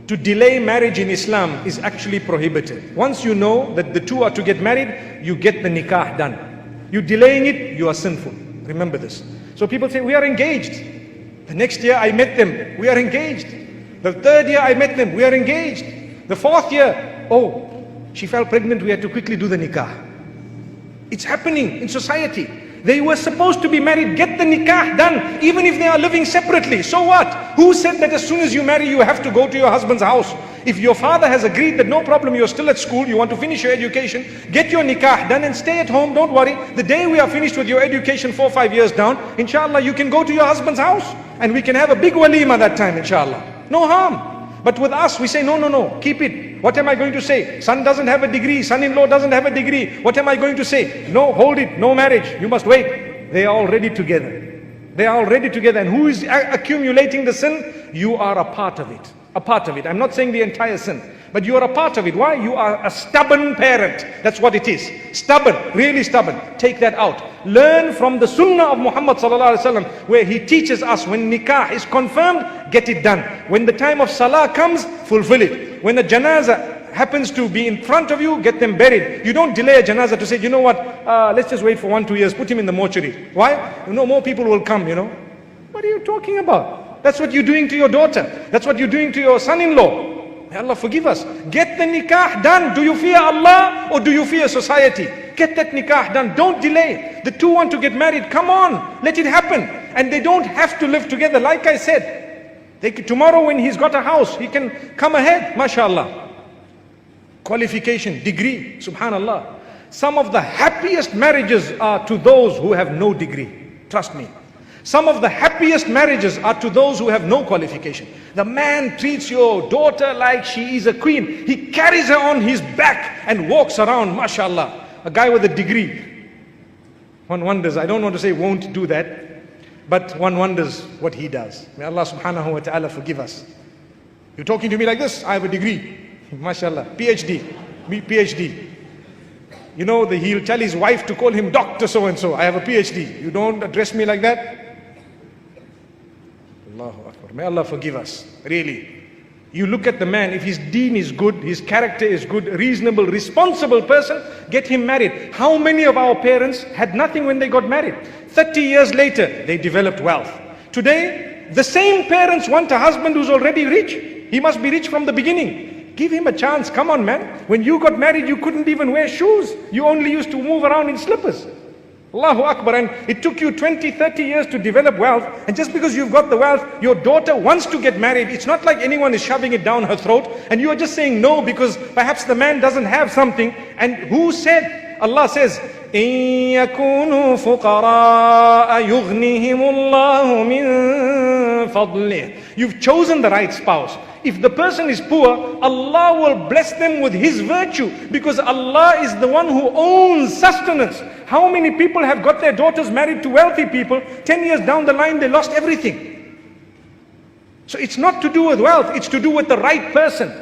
to delay marriage in Islam is actually prohibited. Once you know that the two are to get married, you get the nikah done. You delaying it, you are sinful. Remember this. So people say, we are engaged. The next year I met them, we are engaged. The third year I met them, we are engaged. The fourth year, oh, she fell pregnant, we had to quickly do the nikah. It's happening in society. They were supposed to be married, get the nikah done, even if they are living separately. So what? Who said that as soon as you marry, you have to go to your husband's house? If your father has agreed that no problem, you're still at school, you want to finish your education, get your nikah done and stay at home, don't worry. The day we are finished with your education 4 or 5 years down, inshallah, you can go to your husband's house and we can have a big walima that time, inshallah. No harm. But with us, we say, no, keep it. What am I going to say? Son doesn't have a degree, son-in-law doesn't have a degree. What am I going to say? No, hold it, no marriage. You must wait. They are already together. They are already together. And who is accumulating the sin? You are a part of it. A part of it. I'm not saying the entire sin, but you are a part of it. Why? You are a stubborn parent. That's what it is. Stubborn, really stubborn. Take that out. Learn from the sunnah of Muhammad sallallahu alaihi wasallam, where he teaches us when nikah is confirmed, get it done. When the time of salah comes, fulfill it. When a janazah happens to be in front of you, get them buried. You don't delay a janazah to say, you know what, let's just wait for 1 or 2 years, put him in the mortuary. Why? You know, more people will come, you know. What are you talking about? That's what you're doing to your daughter. That's what you're doing to your son-in-law. May Allah forgive us. Get the nikah done. Do you fear Allah or do you fear society? Get that nikah done. Don't delay. The two want to get married. Come on, let it happen. And they don't have to live together. Like I said, tomorrow when he's got a house, he can come ahead. MashaAllah. Qualification, degree, subhanallah. Some of the happiest marriages are to those who have no degree. Trust me. Some of the happiest marriages are to those who have no qualification. The man treats your daughter like she is a queen. He carries her on his back and walks around, mashallah. A guy with a degree. One wonders, I don't want to say won't do that, but one wonders what he does. May Allah subhanahu wa ta'ala forgive us. You're talking to me like this? I have a degree. Mashallah. PhD. You know, he'll tell his wife to call him Dr. So-and-so. I have a PhD. You don't address me like that? Allahu Akbar. May Allah forgive us. Really. You look at the man, if his deen is good, his character is good, reasonable, responsible person, get him married. How many of our parents had nothing when they got married? 30 years later, they developed wealth. Today, the same parents want a husband who's already rich. He must be rich from the beginning. Give him a chance. Come on, man. When you got married, you couldn't even wear shoes. You only used to move around in slippers. Allahu Akbar. And it took you 20, 30 years to develop wealth. And just because you've got the wealth, your daughter wants to get married. It's not like anyone is shoving it down her throat. And you are just saying no because perhaps the man doesn't have something. And who said? Allah says, إِن يَكُونُوا فُقَرَاءَ يُغْنِهِمُ اللَّهُ مِن فَضْلِهِ. You've chosen the right spouse. If the person is poor, Allah will bless them with His virtue, because Allah is the one who owns sustenance. How many people have got their daughters married to wealthy people? 10 years down the line, they lost everything. So it's not to do with wealth, it's to do with the right person.